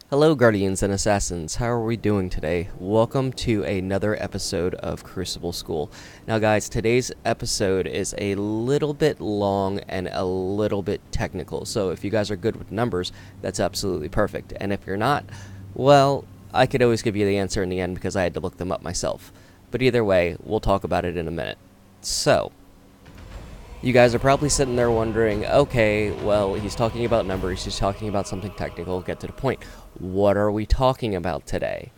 Hello, Guardians and Assassins. How are we doing today? Welcome to another episode of Crucible School. Now, guys, today's episode is a little bit long and a little bit technical. So if you guys are good with numbers, that's absolutely perfect. And if you're not, well, I could always give you the answer in the end because I had to look them up myself. But either way, we'll talk about it in a minute. So, you guys are probably sitting there wondering, okay, well, he's talking about numbers, he's talking about something technical, get to the point. What are we talking about today?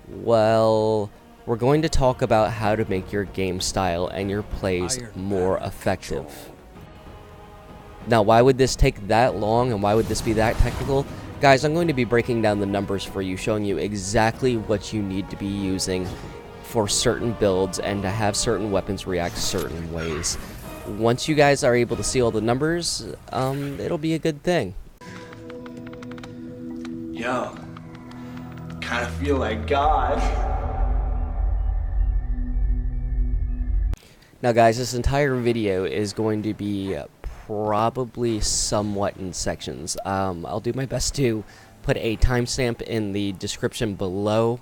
Well, we're going to talk about how to make your game style and your plays more effective. Now, why would this take that long and why would this be that technical? Guys, I'm going to be breaking down the numbers for you, showing you exactly what you need to be using for certain builds and to have certain weapons react certain ways. Once you guys are able to see all the numbers, it'll be a good thing. Yo, kind of feel like God. Now guys, this entire video is going to be probably somewhat in sections. I'll do my best to put a timestamp in the description below.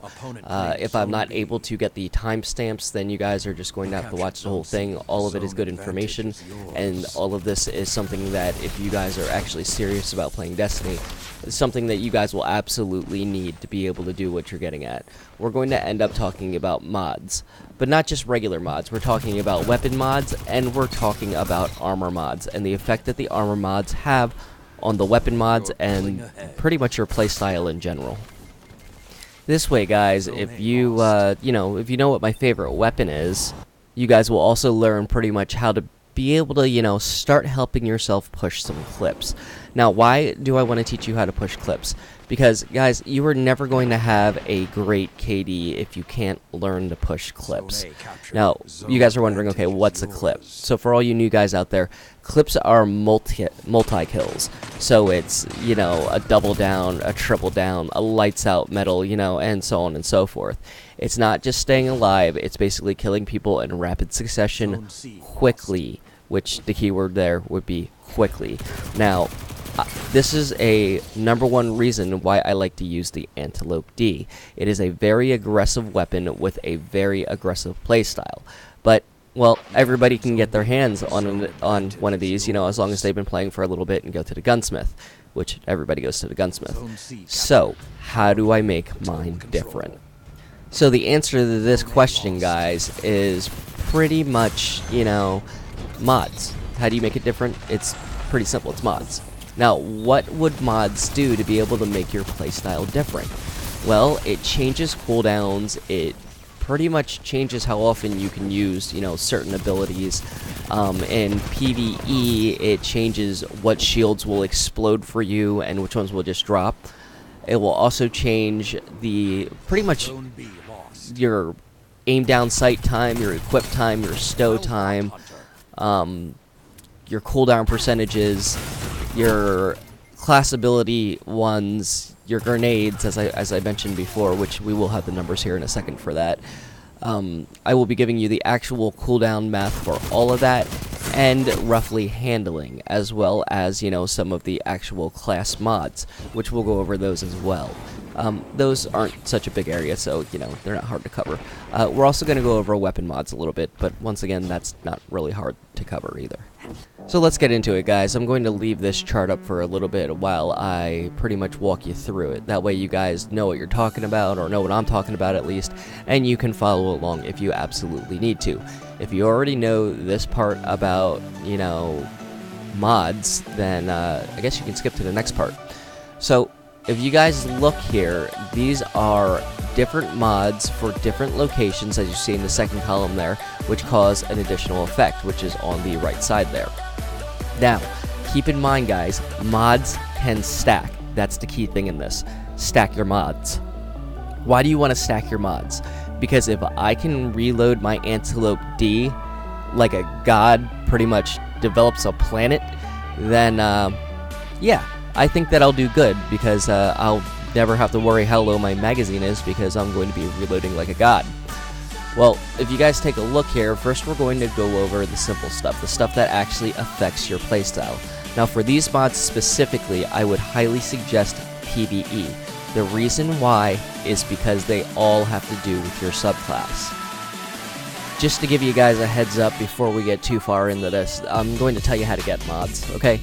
If I'm not able to get the timestamps, then you guys are just going to have to watch the whole thing. All of it is good information, and all of this is something that if you guys are actually serious about playing Destiny, it's something that you guys will absolutely need to be able to do what you're getting at. We're going to end up talking about mods, but not just regular mods. We're talking about weapon mods, and we're talking about armor mods, and the effect that the armor mods have on the weapon mods and pretty much your playstyle in general. This way, guys, if you know what my favorite weapon is, you guys will also learn pretty much how to be able to, start helping yourself push some clips. Now, why do I want to teach you how to push clips? Because, guys, you are never going to have a great KD if you can't learn to push clips. Now, you guys are wondering, okay, what's a clip? So for all you new guys out there, clips are multi-kills. So it's, a double down, a triple down, a lights out medal, and so on and so forth. It's not just staying alive, it's basically killing people in rapid succession quickly, which the keyword there would be quickly. Now, this is a #1 reason why I like to use the Antelope D. It is a very aggressive weapon with a very aggressive playstyle. But, well, everybody can get their hands on one of these, as long as they've been playing for a little bit and go to the gunsmith, which everybody goes to the gunsmith. So, how do I make mine different? So the answer to this question, guys, is pretty much, mods. How do you make it different? It's pretty simple. It's mods. Now, what would mods do to be able to make your playstyle different? Well, it changes cooldowns. It pretty much changes how often you can use, certain abilities. In PvE, it changes what shields will explode for you and which ones will just drop. It will also change pretty much your aim down sight time, your equip time, your stow time, your cooldown percentages, your class ability ones, your grenades, as I mentioned before, which we will have the numbers here in a second for that. I will be giving you the actual cooldown math for all of that, and roughly handling, as well as, some of the actual class mods, which we'll go over those as well. Those aren't such a big area, so, they're not hard to cover. We're also going to go over weapon mods a little bit, but once again, that's not really hard to cover either. So let's get into it, guys. I'm going to leave this chart up for a little bit while I pretty much walk you through it. That way you guys know what you're talking about, or know what I'm talking about at least, and you can follow along if you absolutely need to. If you already know this part about, mods, then I guess you can skip to the next part. So, if you guys look here, these are different mods for different locations, as you see in the second column there, which cause an additional effect, which is on the right side there. Now, keep in mind, guys, mods can stack. That's the key thing in this. Stack your mods. Why do you want to stack your mods? Because if I can reload my Antelope D like a god pretty much develops a planet, then, yeah, I think that I'll do good, because I'll never have to worry how low my magazine is, because I'm going to be reloading like a god. Well, if you guys take a look here, first we're going to go over the simple stuff, the stuff that actually affects your playstyle. Now for these mods specifically, I would highly suggest PvE. The reason why is because they all have to do with your subclass. Just to give you guys a heads up before we get too far into this, I'm going to tell you how to get mods, okay?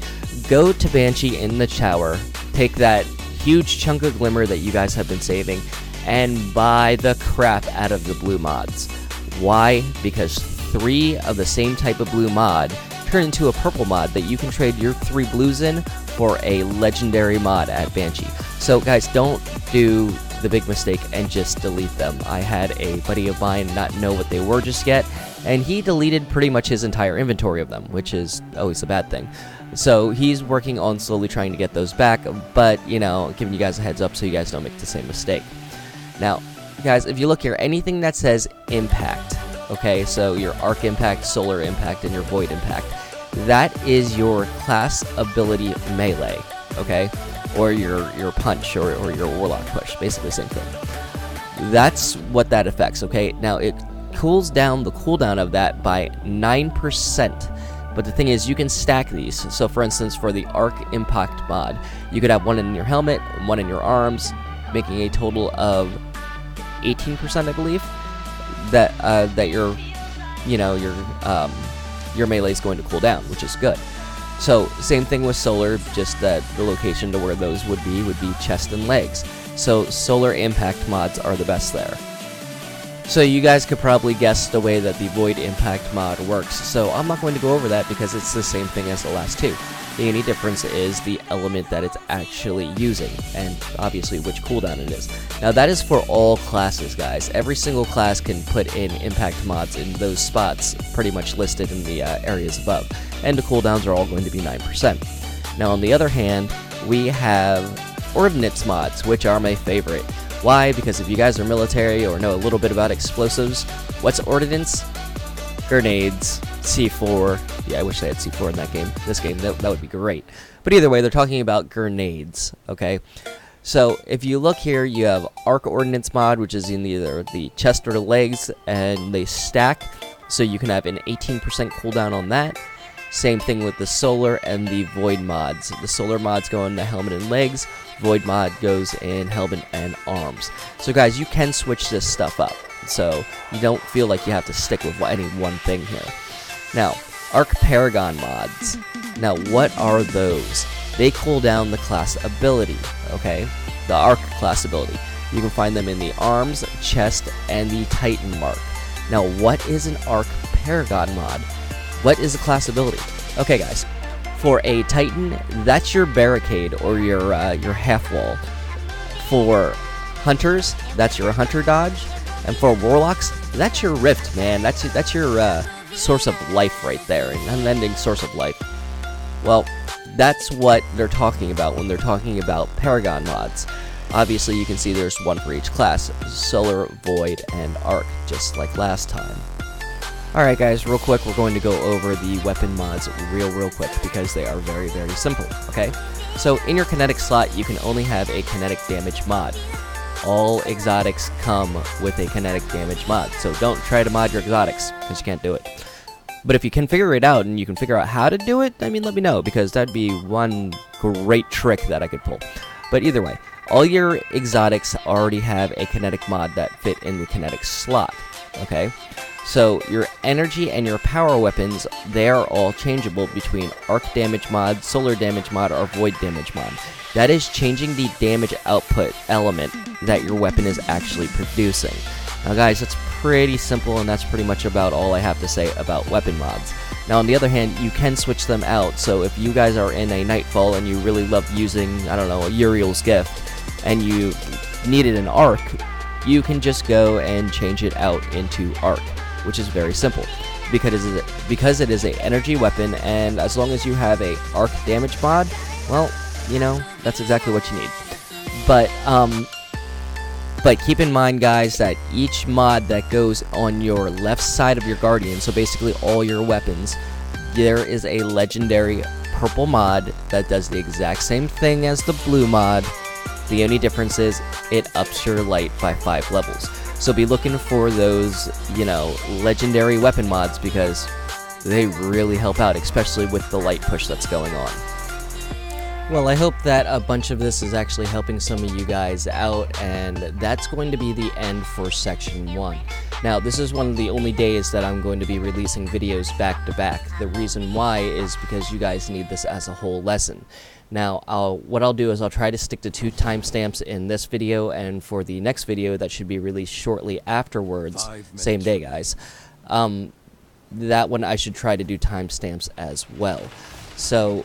Go to Banshee in the tower, take that huge chunk of glimmer that you guys have been saving, and buy the crap out of the blue mods. Why? Because 3 of the same type of blue mod turn into a purple mod that you can trade your 3 blues in for a legendary mod at Banshee. So guys, don't do the big mistake and just delete them. I had a buddy of mine not know what they were just yet, and he deleted pretty much his entire inventory of them, which is always a bad thing. So he's working on slowly trying to get those back, but, you know, giving you guys a heads up so you guys don't make the same mistake. Now, guys, if you look here, anything that says impact, okay, so your arc impact, solar impact, and your void impact, that is your class ability melee, okay, or your punch or your warlock push, basically the same thing. That's what that affects, okay. Now it cools down the cooldown of that by 9%. But the thing is, you can stack these. So for instance, for the Arc Impact mod, you could have 1 in your helmet, 1 in your arms, making a total of 18%, I believe, that your melee is going to cool down, which is good. So same thing with solar, just that the location to where those would be chest and legs. So solar impact mods are the best there. So you guys could probably guess the way that the Void Impact mod works, so I'm not going to go over that because it's the same thing as the last 2. The only difference is the element that it's actually using, and obviously which cooldown it is. Now that is for all classes, guys. Every single class can put in impact mods in those spots, pretty much listed in the areas above, and the cooldowns are all going to be 9%. Now on the other hand, we have ordnance mods, which are my favorite. Why? Because if you guys are military or know a little bit about explosives, what's ordnance? Grenades, C4. Yeah, I wish they had C4 in that game. This game, that would be great. But either way, they're talking about grenades, okay? So if you look here, you have Arc Ordnance mod, which is in either the chest or the legs, and they stack, so you can have an 18% cooldown on that. Same thing with the solar and the void mods. The solar mods go in the helmet and legs, void mod goes in helmet and arms. So guys, you can switch this stuff up, so you don't feel like you have to stick with any one thing here. Now, Arc Paragon mods. Now, what are those? They cool down the class ability, okay? The Arc class ability. You can find them in the arms, chest, and the Titan mark. Now, what is an Arc Paragon mod? What is the class ability? Okay, guys. For a Titan, that's your barricade or your half wall. For hunters, that's your hunter dodge, and for warlocks, that's your rift, man. That's your source of life right there, an unending source of life. Well, that's what they're talking about when they're talking about Paragon mods. Obviously, you can see there's one for each class: Solar, Void, and Arc, just like last time. Alright guys, real quick, we're going to go over the weapon mods real quick because they are very simple, okay? So in your kinetic slot, you can only have a kinetic damage mod. All exotics come with a kinetic damage mod, so don't try to mod your exotics, because you can't do it. But if you can figure it out, and you can figure out how to do it, I mean, let me know, because that'd be one great trick that I could pull. But either way, all your exotics already have a kinetic mod that fit in the kinetic slot, okay? So your energy and your power weapons, they are all changeable between arc damage mod, solar damage mod, or void damage mod. That is changing the damage output element that your weapon is actually producing. Now guys, that's pretty simple, and that's pretty much about all I have to say about weapon mods. Now on the other hand, you can switch them out, so if you guys are in a Nightfall and you really love using, I don't know, a Uriel's Gift, and you needed an arc, you can just go and change it out into arc, which is very simple, because it is a energy weapon, and as long as you have a arc damage mod, well, you know, that's exactly what you need. But keep in mind, guys, that each mod that goes on your left side of your Guardian, so basically all your weapons, there is a legendary purple mod that does the exact same thing as the blue mod. The only difference is it ups your light by 5 levels. So be looking for those, you know, legendary weapon mods, because they really help out, especially with the light push that's going on. Well, I hope that a bunch of this is actually helping some of you guys out, and that's going to be the end for Section 1. Now, this is one of the only days that I'm going to be releasing videos back to back. The reason why is because you guys need this as a whole lesson. Now, what I'll do is I'll try to stick to 2 timestamps in this video, and for the next video that should be released shortly afterwards, same day, guys, that one I should try to do timestamps as well. So,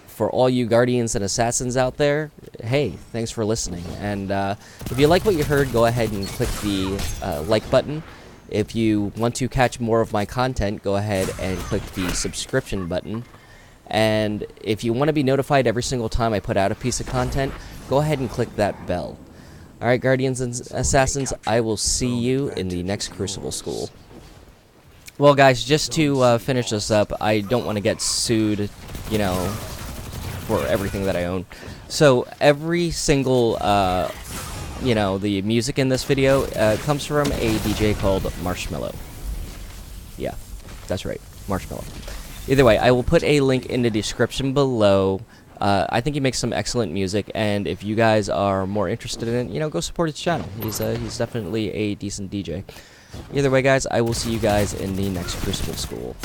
for all you Guardians and Assassins out there, hey, thanks for listening. And if you like what you heard, go ahead and click the like button. If you want to catch more of my content, go ahead and click the subscription button. And if you want to be notified every single time I put out a piece of content, go ahead and click that bell. Alright, Guardians and Assassins, I will see you in the next Crucible School. Well, guys, just to finish this up, I don't want to get sued, you know, for everything that I own. So every single, you know, the music in this video comes from a DJ called Marshmello. Yeah, that's right, Marshmello. Either way, I will put a link in the description below. I think he makes some excellent music, and if you guys are more interested in it, you know, go support his channel. He's definitely a decent DJ. Either way, guys, I will see you guys in the next Crucible School.